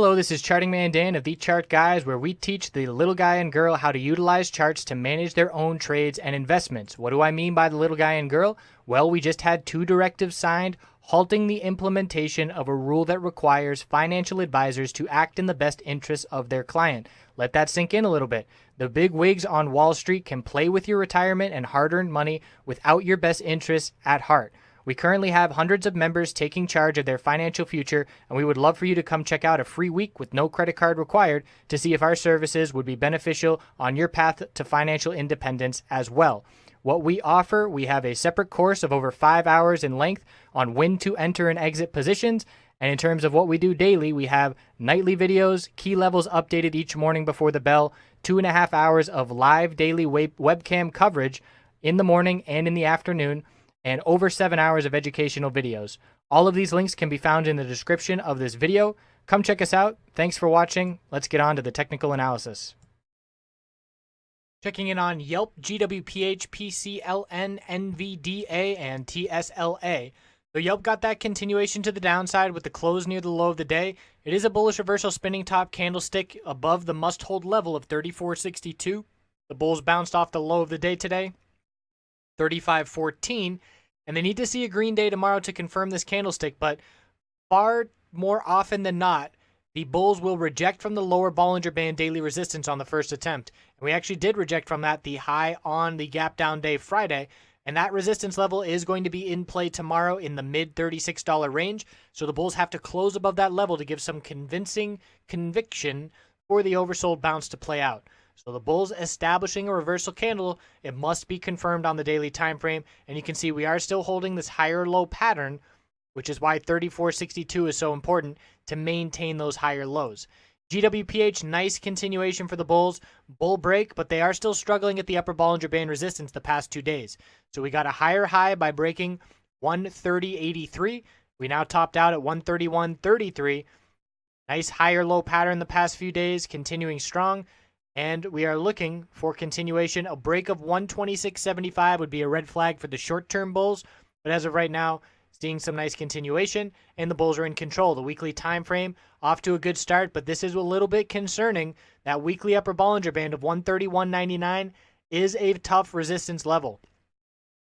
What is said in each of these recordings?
Hello, this is Charting Man Dan of TheChartGuys, where we teach the little guy and girl how to utilize charts to manage their own trades and investments. What do I mean by the little guy and girl? Well, we just had 2 directives signed halting the implementation of a rule that requires financial advisors to act in the best interests of their client. Let that sink in a little bit. The big wigs on Wall Street can play with your retirement and hard-earned money without your best interests at heart. We currently have hundreds of members taking charge of their financial future, and we would love for you to come check out a free week with no credit card required to see if our services would be beneficial on your path to financial independence as well. What we offer, we have a separate course of over 5 hours in length on when to enter and exit positions. And in terms of what we do daily, we have nightly videos, key levels updated each morning before the bell, 2.5 hours of live daily webcam coverage in the morning and in the afternoon, and over 7 hours of educational videos. All of these links can be found in the description of this video. Come check us out. Thanks for watching. Let's get on to the technical analysis. Checking in on YELP GWPH PCLN NVDA and TSLA. So YELP got that continuation to the downside with the close near the low of the day. It is a bullish reversal spinning top candlestick above the must-hold level of 34.62. The bulls bounced off the low of the day today, 35.14, and they need to see a green day tomorrow to confirm this candlestick, but far more often than not, the bulls will reject from the lower Bollinger Band daily resistance on the first attempt. And we actually did reject from that the high on the gap down day Friday, and that resistance level is going to be in play tomorrow in the mid $36 range, so the bulls have to close above that level to give some convincing conviction for the oversold bounce to play out. So the bulls establishing a reversal candle, it must be confirmed on the daily time frame, and you can see we are still holding this higher low pattern, which is why 34.62 is so important to maintain those higher lows. GWPH, nice continuation for the bulls. Bull break, but they are still struggling at the upper Bollinger Band resistance the past 2 days. So we got a higher high by breaking 130.83. We now topped out at 131.33. Nice higher low pattern the past few days, continuing strong. And we are looking for continuation. A break of 126.75 would be a red flag for the short-term bulls. But as of right now, seeing some nice continuation, and the bulls are in control. The weekly time frame off to a good start, but this is a little bit concerning. That weekly upper Bollinger Band of 131.99 is a tough resistance level.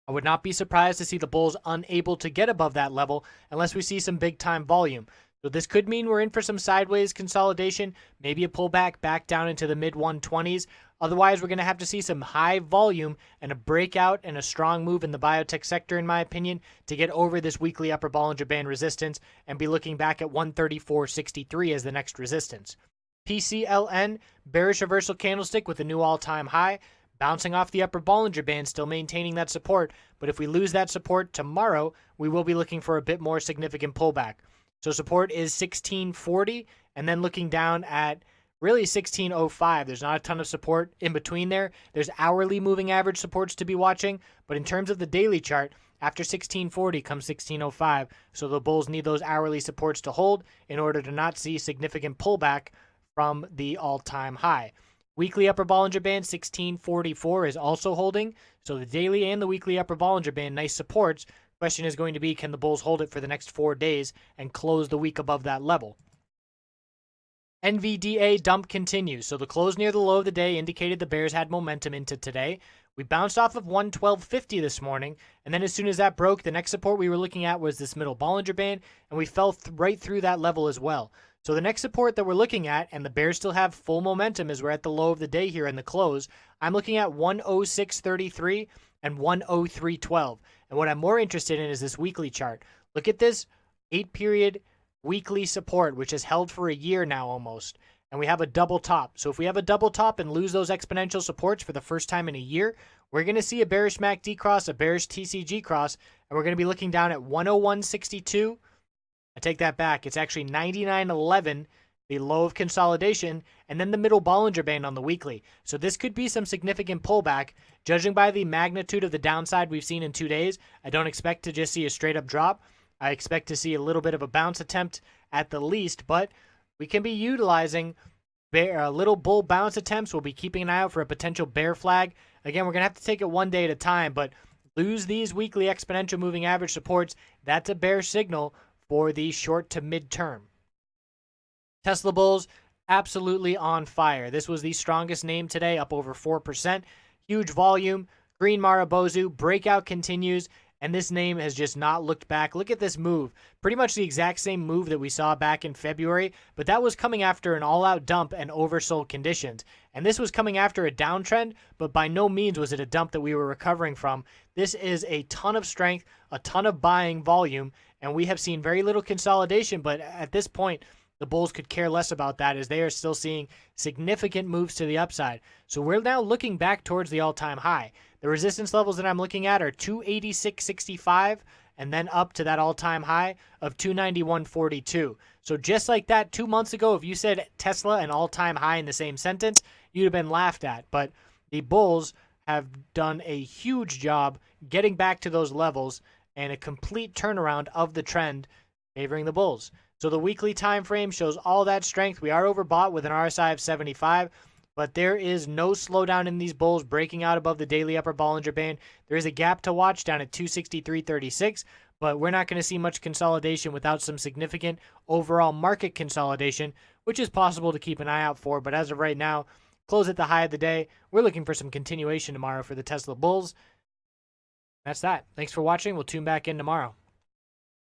I would not be surprised to see the bulls unable to get above that level unless we see some big-time volume. So this could mean we're in for some sideways consolidation, maybe a pullback back down into the mid-120s. Otherwise, we're going to have to see some high volume and a breakout and a strong move in the biotech sector, in my opinion, to get over this weekly upper Bollinger Band resistance and be looking back at 134.63 as the next resistance. PCLN, bearish reversal candlestick with a new all-time high, bouncing off the upper Bollinger Band, still maintaining that support. But if we lose that support tomorrow, we will be looking for a bit more significant pullback. So support is 1640, and then looking down at really 1605. There's not a ton of support in between there. There's hourly moving average supports to be watching, but in terms of the daily chart, after 1640 comes 1605, so the bulls need those hourly supports to hold in order to not see significant pullback from the all-time high. Weekly upper Bollinger Band 1644 is also holding, so the daily and the weekly upper Bollinger Band, nice supports. Question is going to be, can the bulls hold it for the next 4 days and close the week above that level? NVDA dump continues. So the close near the low of the day indicated the bears had momentum into today. We bounced off of 112.50 this morning, and then as soon as that broke, the next support we were looking at was this middle Bollinger Band, and we fell right through that level as well. So the next support that we're looking at, and the bears still have full momentum as we're at the low of the day here in the close, I'm looking at 106.33 and 103.12. And what I'm more interested in is this weekly chart. Look at this 8-period weekly support, which has held for a year now almost. And we have a double top. So if we have a double top and lose those exponential supports for the first time in a year, we're going to see a bearish MACD cross, a bearish TCG cross, and we're going to be looking down at 101.62. I take that back. It's actually 99.11, the low of consolidation, and then the middle Bollinger Band on the weekly. So this could be some significant pullback. Judging by the magnitude of the downside we've seen in 2 days, I don't expect to just see a straight up drop. I expect to see a little bit of a bounce attempt at the least, but we can be utilizing little bull bounce attempts. We'll be keeping an eye out for a potential bear flag. Again, we're going to have to take it 1 day at a time, but lose these weekly exponential moving average supports. That's a bear signal for the short to mid term. Tesla bulls, absolutely on fire. This was the strongest name today, up over 4%. Huge volume. Green Marabozu, breakout continues, and this name has just not looked back. Look at this move. Pretty much the exact same move that we saw back in February, but that was coming after an all-out dump and oversold conditions. And this was coming after a downtrend, but by no means was it a dump that we were recovering from. This is a ton of strength, a ton of buying volume, and we have seen very little consolidation, but at this point, the bulls could care less about that as they are still seeing significant moves to the upside. So we're now looking back towards the all-time high. The resistance levels that I'm looking at are 286.65 and then up to that all-time high of 291.42. So just like that, 2 months ago, if you said Tesla an all-time high in the same sentence, you'd have been laughed at. But the bulls have done a huge job getting back to those levels and a complete turnaround of the trend favoring the bulls. So the weekly time frame shows all that strength. We are overbought with an RSI of 75, but there is no slowdown in these bulls breaking out above the daily upper Bollinger Band. There is a gap to watch down at 263.36, but we're not going to see much consolidation without some significant overall market consolidation, which is possible to keep an eye out for. But as of right now, close at the high of the day. We're looking for some continuation tomorrow for the Tesla bulls. That's that. Thanks for watching. We'll tune back in tomorrow.